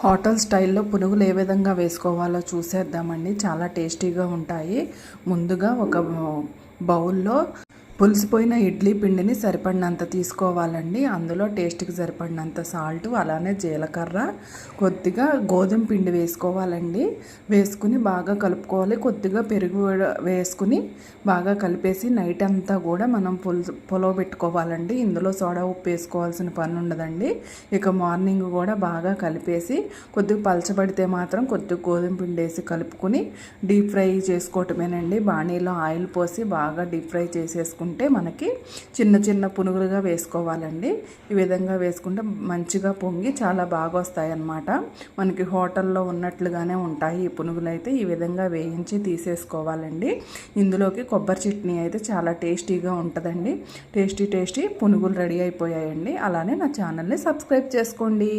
Hotel స్టైల్లో పునుగులు ఏ విధంగా వేసుకోవాలో చూసేద్దామండి. చాలా టేస్టీగా ఉంటాయి. ముందుగా ఒక బౌల్లో పులిసిపోయిన ఇడ్లీ పిండిని సరిపడినంత తీసుకోవాలండి. అందులో టేస్ట్కి సరిపడినంత సాల్ట్, అలానే జీలకర్ర, కొద్దిగా గోధుమ పిండి వేసుకోవాలండి. వేసుకుని బాగా కలుపుకోవాలి. కొద్దిగా పెరుగు వేసుకుని బాగా కలిపేసి నైట్ అంతా కూడా మనం పులవ పెట్టుకోవాలండి. ఇందులో సోడా ఉప్పు వేసుకోవాల్సిన పని ఉండదండి. ఇక మార్నింగ్ కూడా బాగా కలిపేసి కొద్దిగా పలచబడితే మాత్రం కొద్దిగా గోధుమ పిండి వేసి కలుపుకుని డీప్ ఫ్రై చేసుకోవటమేనండి. బాణీలో ఆయిల్ పోసి బాగా డీప్ ఫ్రై చేసేసుకుంటే మనకి చిన్న చిన్న పునుగులుగా వేసుకోవాలండి. ఈ విధంగా వేసుకుంటే మంచిగా పొంగి చాలా బాగా వస్తాయి అన్నమాట. మనకి హోటల్లో ఉన్నట్లుగానే ఉంటాయి ఈ పునుగులు అయితే. ఈ విధంగా వేయించి తీసేసుకోవాలండి. ఇందులోకి కొబ్బరి చట్నీ అయితే చాలా టేస్టీగా ఉంటుందండి. టేస్టీ పునుగులు రెడీ అయిపోయాయండి. అలానే నా ఛానల్ని సబ్స్క్రైబ్ చేసుకోండి.